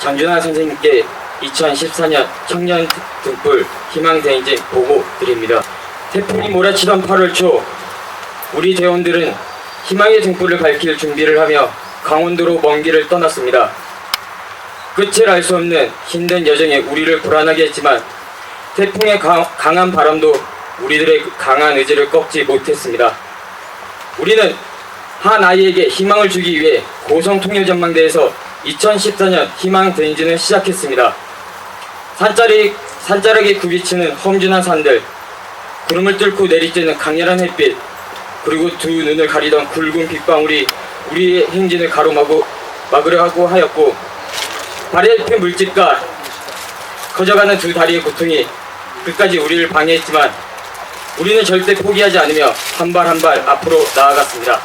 장준하 선생님께 2014년 청년 등불 희망대행진 보고 드립니다. 태풍이 몰아치던 8월 초 우리 대원들은 희망의 등불을 밝힐 준비를 하며 강원도로 먼 길을 떠났습니다. 끝을 알 수 없는 힘든 여정에 우리를 불안하게 했지만 태풍의 강한 바람도 우리들의 강한 의지를 꺾지 못했습니다. 우리는 한 아이에게 희망을 주기 위해 고성통일전망대에서 2014년 희망대행진을 시작했습니다. 산자락에 굽이치는 험준한 산들, 구름을 뚫고 내리쬐는 강렬한 햇빛, 그리고 두 눈을 가리던 굵은 빗방울이 우리의 행진을 가로막으려 하고 하였고, 발에 핀 물집과 커져가는 두 다리의 고통이 끝까지 우리를 방해했지만 우리는 절대 포기하지 않으며 한 발 한 발 앞으로 나아갔습니다.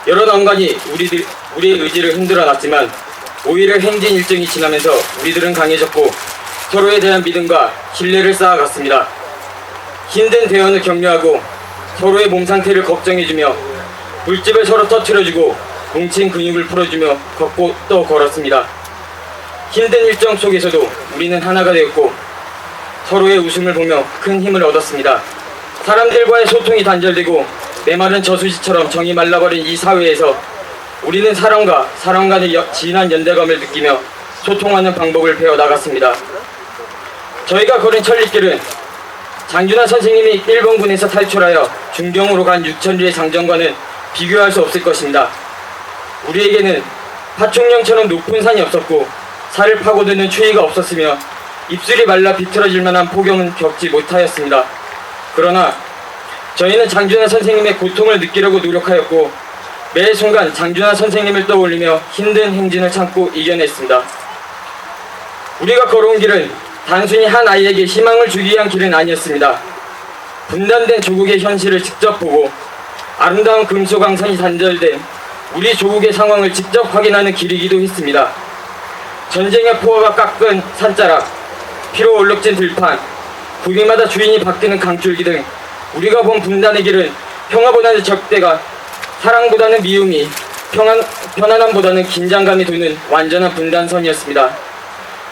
여러 난관이 우리의 의지를 흔들어놨지만 오히려 행진 일정이 지나면서 우리들은 강해졌고 서로에 대한 믿음과 신뢰를 쌓아갔습니다. 힘든 대원을 격려하고 서로의 몸 상태를 걱정해주며 물집을 서로 터트려주고 뭉친 근육을 풀어주며 걷고 또 걸었습니다. 힘든 일정 속에서도 우리는 하나가 되었고 서로의 웃음을 보며 큰 힘을 얻었습니다. 사람들과의 소통이 단절되고 메마른 저수지처럼 정이 말라버린 이 사회에서 우리는 사람과 사람 간의 진한 연대감을 느끼며 소통하는 방법을 배워나갔습니다. 저희가 걸은 천리길은 장준하 선생님이 일본군에서 탈출하여 중경으로 간 6,000리의 장정과는 비교할 수 없을 것입니다. 우리에게는 파충령처럼 높은 산이 없었고 살을 파고드는 추위가 없었으며 입술이 말라 비틀어질 만한 폭염은 겪지 못하였습니다. 그러나 저희는 장준하 선생님의 고통을 느끼려고 노력하였고 매 순간 장준하 선생님을 떠올리며 힘든 행진을 참고 이겨냈습니다. 우리가 걸어온 길은 단순히 한 아이에게 희망을 주기 위한 길은 아니었습니다. 분단된 조국의 현실을 직접 보고 아름다운 금소강산이 단절된 우리 조국의 상황을 직접 확인하는 길이기도 했습니다. 전쟁의 포화가 깎은 산자락, 피로 얼룩진 들판, 구비마다 주인이 바뀌는 강줄기 등 우리가 본 분단의 길은 평화보다는 적대가, 사랑보다는 미움이, 편안함보다는 긴장감이 도는 완전한 분단선이었습니다.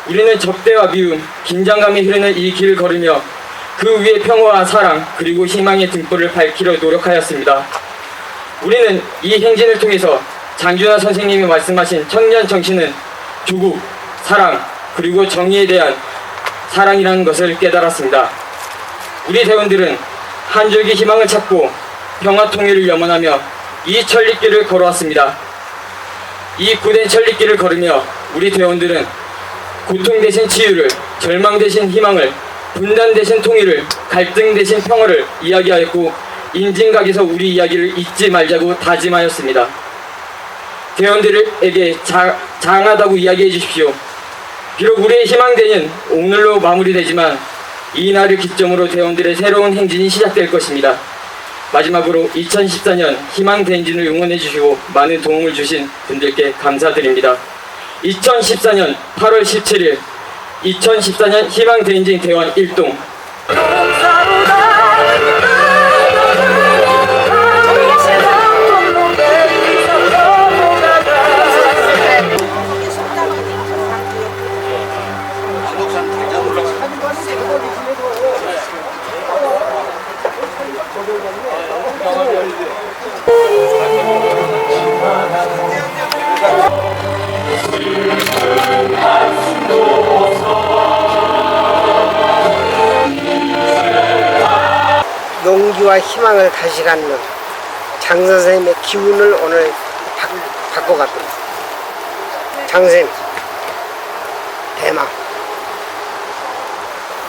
우리는 적대와 미움, 긴장감이 흐르는 이 길을 걸으며 그 위에 평화와 사랑 그리고 희망의 등불을 밝히려 노력하였습니다. 우리는 이 행진을 통해서 장준하 선생님이 말씀하신 청년 정신은 조국, 사랑 그리고 정의에 대한 사랑이라는 것을 깨달았습니다. 우리 대원들은 한 줄기 희망을 찾고 평화 통일을 염원하며 이 천리길을 걸어왔습니다. 이 굳은 천리길을 걸으며 우리 대원들은 고통 대신 치유를, 절망 대신 희망을, 분단 대신 통일을, 갈등 대신 평화를 이야기하였고 인진각에서 우리 이야기를 잊지 말자고 다짐하였습니다. 대원들에게 장하다고 이야기해 주십시오. 비록 우리의 희망대는 오늘로 마무리되지만 이 날을 기점으로 대원들의 새로운 행진이 시작될 것입니다. 마지막으로 2014년 희망대행진을 응원해 주시고 많은 도움을 주신 분들께 감사드립니다. 2014년 8월 17일 2014년 희망대행진 대원 1동 용기와 희망을 다시 갖는 장 선생님의 기운을 오늘 바꿔갔습니다. 장 선생님 대망.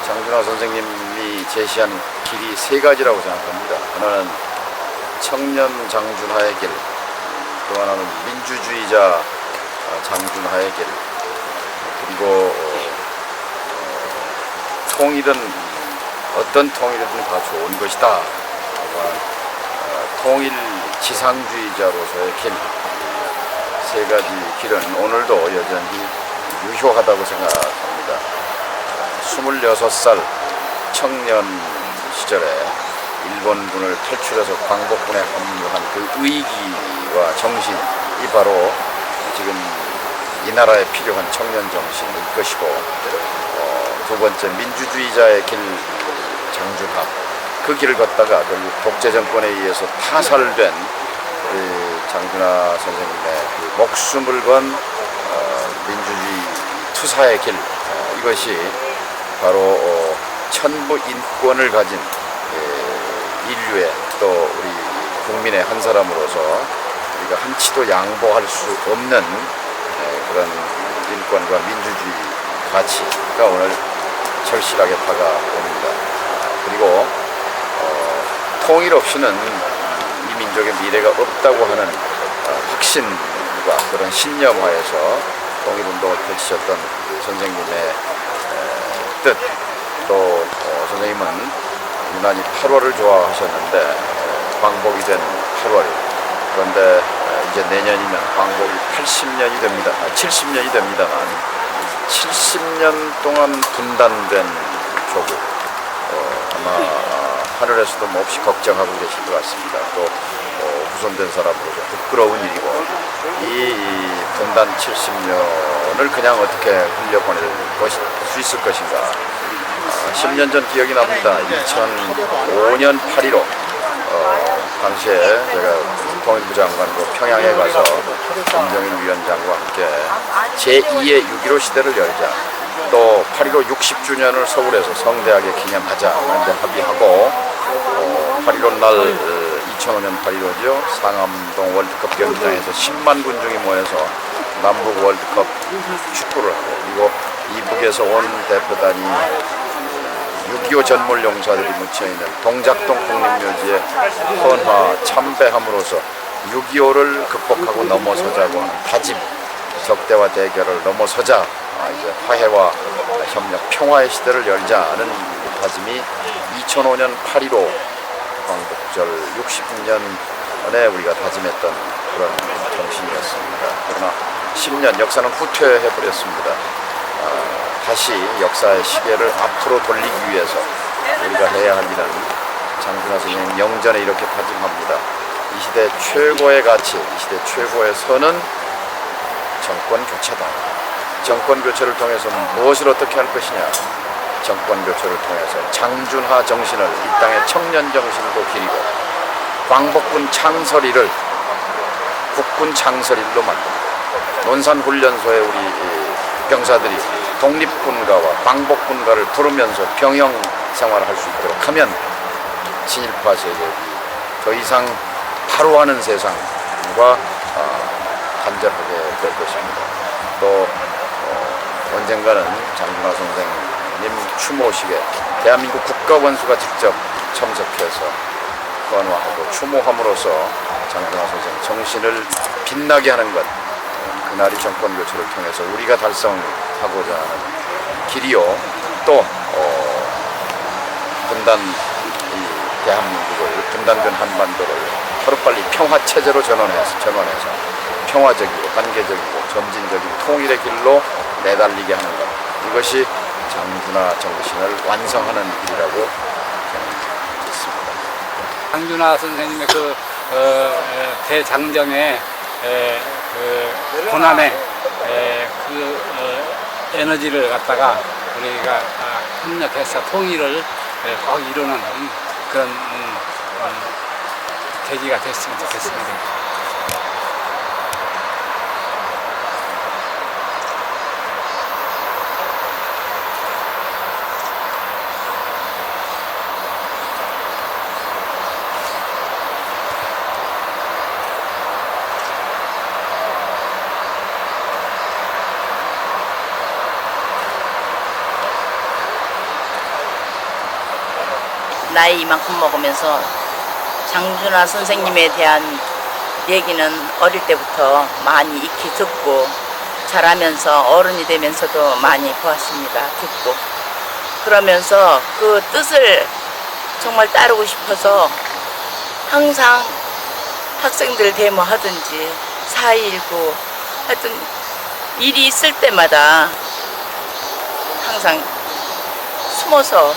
장준하 선생님이 제시한 길이 세 가지라고 생각합니다. 하나는 청년 장준하의 길, 또 하나는 민주주의자 장준하의 길, 그리고 통일은 어떤 통일이든 다 좋은 것이다 하고 통일 지상주의자로서의 길, 세 가지 길은 오늘도 여전히 유효하다고 생각합니다. 26살 청년 시절에 일본군을 탈출해서 광복군에 합류한 그 의기와 정신이 바로 지금 이 나라에 필요한 청년 정신일 것이고, 두 번째 민주주의자의 길 장준하, 그 길을 걷다가 결국 독재 정권에 의해서 타살된 장준하 선생님의 그 목숨을 건 민주주의 투사의 길, 이것이 바로 천부 인권을 가진 인류의 또 우리 국민의 한 사람으로서 우리가 한치도 양보할 수 없는 그런 인권과 민주주의 가치가 오늘 절실하게 다가옵니다. 그리고 통일 없이는 이 민족의 미래가 없다고 하는 확신과 그런 신념하에서 통일운동을 펼치셨던 선생님의 뜻, 또 선생님은 유난히 8월을 좋아하셨는데 광복이 된 8월, 그런데 이제 내년이면 광복이 80년이 됩니다. 70년이 됩니다만 70년 동안 분단된 조국, 아마 하늘에서도 몹시 걱정하고 계실 것 같습니다. 또 후손된 사람으로서 부끄러운 일이고, 이 분단 70년을 그냥 어떻게 흘려보낼 수 있을 것인가. 10년 전 기억이 납니다. 2005년 8.15 당시에 제가 통일부 장관으로 평양에 가서 김정일 위원장과 함께 제2의 6.15 시대를 열자, 또 8.15 60주년을 서울에서 성대하게 기념하자 하는데 합의하고, 8.15 날 2005년 8.15죠. 상암동 월드컵 경기장에서 10만 군중이 모여서 남북 월드컵 축구를 하고, 그리고 이북에서 온 대표단이 6.25 전몰 용사들이 묻혀있는 동작동 국립묘지에 헌화 참배함으로써 6.25를 극복하고 넘어서자고 하는 다짐, 적대와 대결을 넘어서자, 이제 화해와 협력, 평화의 시대를 열자는 다짐이 2005년 8.15 광복절 60년에 우리가 다짐했던 그런 정신이었습니다. 그러나 10년 역사는 후퇴해버렸습니다. 다시 역사의 시계를 앞으로 돌리기 위해서 우리가 해야 할 일은 장준하 선생님 영전에 이렇게 다짐합니다. 이 시대 최고의 가치, 이 시대 최고의 선은 정권 교체다. 정권 교체를 통해서 무엇을 어떻게 할 것이냐. 정권 교체를 통해서 장준하 정신을 이 땅의 청년 정신으로 기리고, 광복군 창설일을 국군 창설일로 만듭니다. 논산훈련소에 우리 병사들이 독립군가와 광복군가를 부르면서 병영 생활을 할 수 있도록 하면 친일파 세력이 더 이상 바로 하는 세상과 단절하게 될 것입니다. 또 언젠가는 장준하 선생님 추모식에 대한민국 국가원수가 직접 참석해서 헌화하고 추모함으로써 장준하 선생 정신을 빛나게 하는 것, 그날이 정권 교체를 통해서 우리가 달성하고자 하는 길이요. 또 분단 대한민국을, 분단된 한반도를 하루빨리 평화 체제로 전환해서 평화적이고 단계적이고 점진적인 통일의 길로 내달리게 하는 것, 이것이 장준하 정신을 완성하는 길이라고 저는 믿습니다. 장준하 선생님의 그 대장정의 고난의 에너지를 갖다가 우리가 협력해서 통일을 꼭 이루는 그런 계기가 됐으면 좋겠습니다. 나이 이만큼 먹으면서 장준하 선생님에 대한 얘기는 어릴 때부터 많이 익히 듣고, 자라면서 어른이 되면서도 많이 보았습니다. 듣고 그러면서 그 뜻을 정말 따르고 싶어서 항상 학생들 데모하든지 4.19 하여튼 일이 있을 때마다 항상 숨어서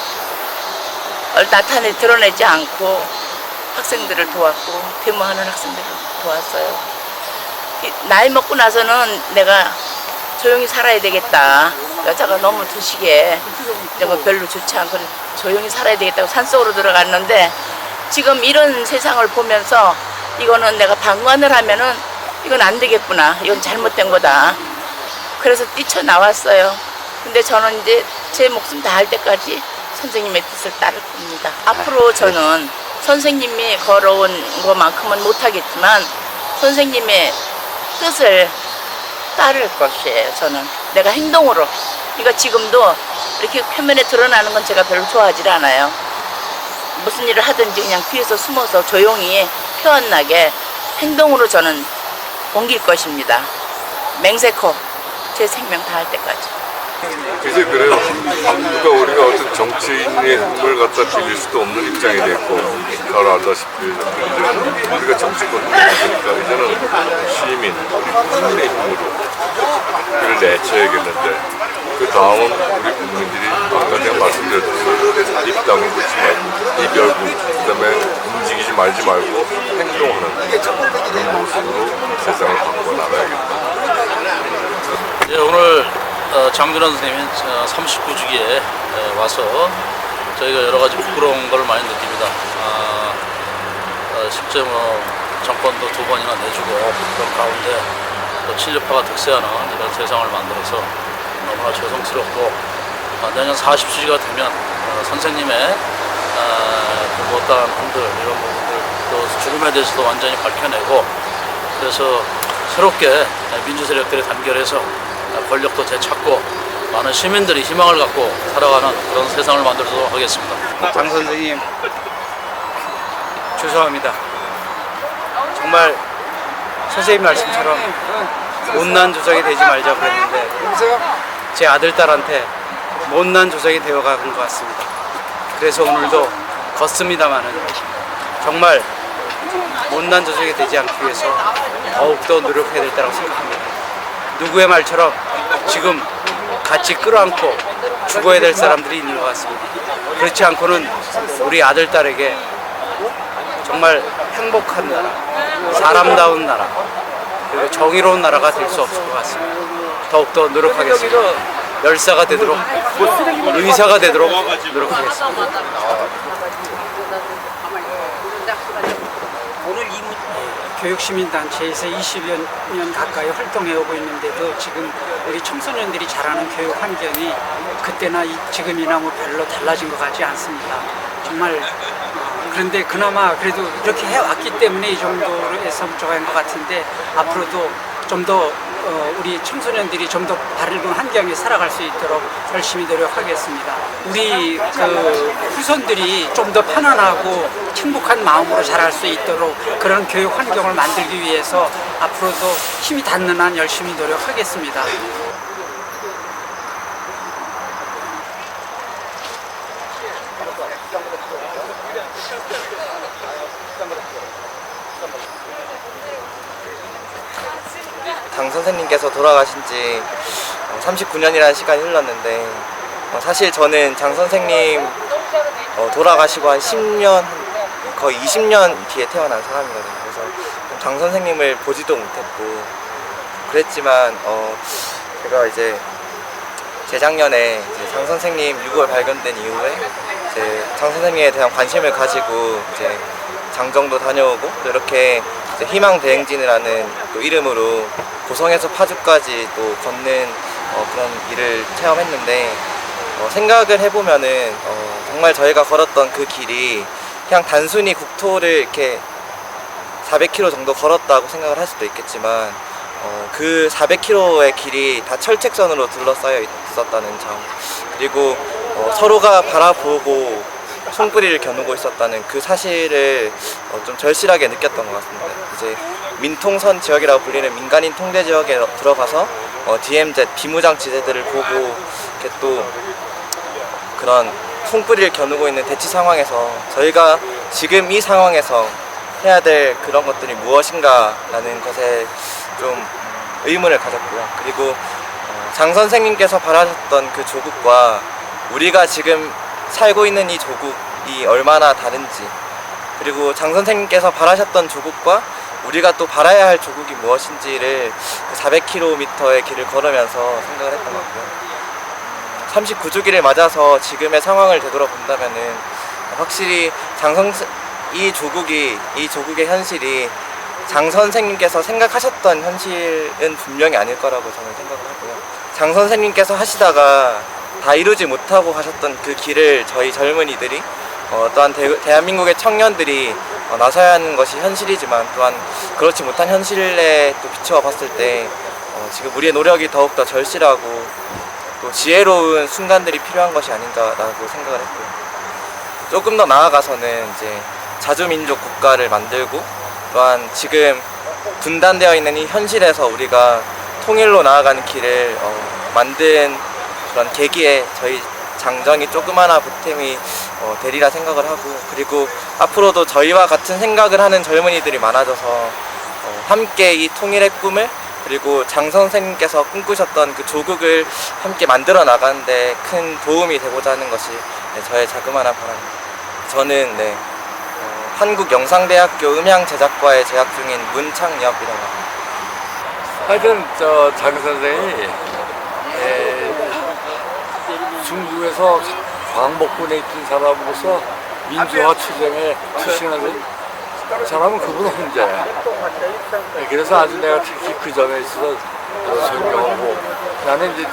나타내 드러내지 않고 학생들을 도왔고, 데모하는 학생들을 도왔어요. 나이 먹고 나서는 내가 조용히 살아야 되겠다. 여자가 너무 드시게 이런 거 별로 좋지 않고 조용히 살아야 되겠다고 산속으로 들어갔는데 지금 이런 세상을 보면서 이거는 내가 방관을 하면은 이건 안 되겠구나. 이건 잘못된 거다. 그래서 뛰쳐나왔어요. 근데 저는 이제 제 목숨 다할 때까지 선생님의 뜻을 따를 겁니다. 앞으로 저는 선생님이 걸어온 것만큼은 못하겠지만 선생님의 뜻을 따를 것이에요. 저는 내가 행동으로. 그러니까 지금도 이렇게 표면에 드러나는 건 제가 별로 좋아하지 않아요. 무슨 일을 하든지 그냥 뒤에서 숨어서 조용히 표 안 나게 행동으로 저는 옮길 것입니다. 맹세코 제 생명 다할 때까지. 글쎄 그래요. 누가 우리가 어떤 정치인의 힘을 갖다 빌릴 수도 없는 입장이 됐고 잘 알다시피 이제는 우리가 정치권을 되니까 이제는 시민, 국민의 힘으로 그를 내쳐야겠는데 그 다음은 우리 국민들이 아까 제가 말씀드렸듯이 입 다물고 있지 말고 입 열고 그다음에 움직이지 말지 말고 행동하는 그런 모습으로 세상을 바꿔 나가야겠다. 예, 오늘 장준환 선생님이 39주기에 와서 저희가 여러 가지 부끄러운 걸 많이 느낍니다. 실제 정권도 2번이나 내주고 그런 가운데 또 친일파가 득세하는 이런 세상을 만들어서 너무나 죄송스럽고 내년 40주기가 되면 선생님의 못다한 분들 이런 부분들 또 죽음에 대해서도 완전히 밝혀내고 그래서 새롭게 민주 세력들이 단결해서 권력도 되찾고 많은 시민들이 희망을 갖고 살아가는 그런 세상을 만들도록 하겠습니다. 장 선생님 죄송합니다. 정말 선생님 말씀처럼 못난 조상이 되지 말자 그랬는데 제 아들 딸한테 못난 조상이 되어가는 것 같습니다. 그래서 오늘도 걷습니다마는 정말 못난 조상이 되지 않기 위해서 더욱더 노력해야 될 때라고 생각합니다. 누구의 말처럼 지금 같이 끌어안고 죽어야 될 사람들이 있는 것 같습니다. 그렇지 않고는 우리 아들 딸에게 정말 행복한 나라, 사람다운 나라, 그리고 정의로운 나라가 될 수 없을 것 같습니다. 더욱더 노력하겠습니다. 열사가 되도록, 의사가 되도록 노력하겠습니다. 교육시민단체에서 20여 년 가까이 활동해오고 있는데도 지금 우리 청소년들이 자라는 교육 환경이 그때나 지금이나 뭐 별로 달라진 것 같지 않습니다. 정말 그런데 그나마 그래도 이렇게 해왔기 때문에 이 정도에서 부족한 것 같은데 앞으로도 좀 더 우리 청소년들이 좀 더 바른 환경에 살아갈 수 있도록 열심히 노력하겠습니다. 우리 그 후손들이 좀 더 편안하고 행복한 마음으로 자랄 수 있도록 그런 교육 환경을 만들기 위해서 앞으로도 힘이 닿는 한 열심히 노력하겠습니다. 장 선생님께서 돌아가신 지 39년이라는 시간이 흘렀는데 사실 저는 장 선생님 돌아가시고 한 10년, 거의 20년 뒤에 태어난 사람이거든요. 그래서 장 선생님을 보지도 못했고 그랬지만 제가 이제 재작년에 이제 장 선생님 6월 발견된 이후에 이제 장 선생님에 대한 관심을 가지고 이제 장정도 다녀오고 또 이렇게 이제 희망 대행진이라는 또 이름으로 고성에서 파주까지 또 걷는 그런 일을 체험했는데 생각을 해보면은 정말 저희가 걸었던 그 길이 그냥 단순히 국토를 이렇게 400km 정도 걸었다고 생각을 할 수도 있겠지만 그 400km의 길이 다 철책선으로 둘러싸여 있었다는 점, 그리고 서로가 바라보고 손뿌리를 겨누고 있었다는 그 사실을 좀 절실하게 느꼈던 것 같습니다. 이제 민통선 지역이라고 불리는 민간인 통제 지역에 들어가서 DMZ 비무장지대들을 보고 이렇게 또 그런 손뿌리를 겨누고 있는 대치 상황에서 저희가 지금 이 상황에서 해야 될 그런 것들이 무엇인가라는 것에 좀 의문을 가졌고요. 그리고 장 선생님께서 바라셨던 그 조국과 우리가 지금 살고 있는 이 조국이 얼마나 다른지, 그리고 장 선생님께서 바라셨던 조국과 우리가 또 바라야 할 조국이 무엇인지를 그 400km의 길을 걸으면서 생각을 했던 것 같고요. 39주기를 맞아서 지금의 상황을 되돌아본다면은 확실히 이 조국의 현실이 장 선생님께서 생각하셨던 현실은 분명히 아닐 거라고 저는 생각을 하고요. 장 선생님께서 하시다가 다 이루지 못하고 가셨던 그 길을 저희 젊은이들이 또한 대한민국의 청년들이 나서야 하는 것이 현실이지만 또한 그렇지 못한 현실에 또 비추어 봤을 때 지금 우리의 노력이 더욱더 절실하고 또 지혜로운 순간들이 필요한 것이 아닌가라고 생각을 했고요. 조금 더 나아가서는 이제 자주민족 국가를 만들고 또한 지금 분단되어 있는 이 현실에서 우리가 통일로 나아가는 길을 만든 그런 계기에 저희 장정이 조그마한 보탬이 되리라 생각을 하고, 그리고 앞으로도 저희와 같은 생각을 하는 젊은이들이 많아져서 함께 이 통일의 꿈을, 그리고 장 선생님께서 꿈꾸셨던 그 조국을 함께 만들어 나가는데 큰 도움이 되고자 하는 것이 저의 자그마한 바람입니다. 저는 한국영상대학교 음향제작과에 재학 중인 문창엽이라고 합니다. 하여튼 장 선생이 중국에서 광복군에 있던 사람으로서 민주화 투쟁에 투신하는 사람은 그분 혼자야. 그래서 아주 내가 특히 그 점에 있어서 존경하고, 나는 이제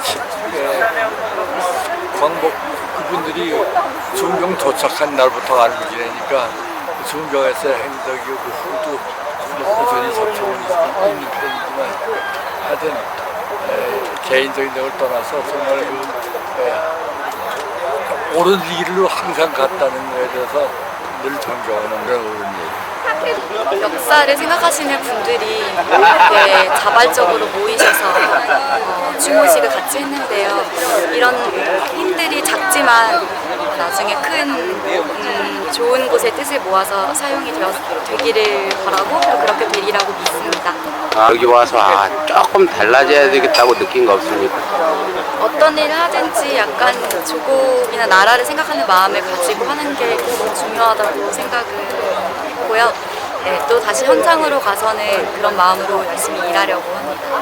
광복 그분들이 중경 도착한 날부터 알고 지내니까 중경에서 행적이고 그 후도 꾸준히 접촉은 있는 편이지만, 하여튼 개인적인 적을 떠나서 정말 옳은 길로 항상 갔다는 거에 대해서 늘 존경하는 그런 어른이에요. 역사를 생각하시는 분들이 이렇게 자발적으로 모이셔서 추모식을 같이 했는데요. 이런 힘들이 작지만 나중에 큰 좋은 곳의 뜻을 모아서 사용이 되기를 바라고 그렇게 되리라고 믿습니다. 여기 와서 조금 달라져야 되겠다고 느낀 거 없습니까? 어떤 일을 하든지 약간 조국이나 나라를 생각하는 마음을 가지고 하는 게 중요하다고 생각을 했고요. 또 다시 현장으로 가서는 그런 마음으로 열심히 일하려고 합니다.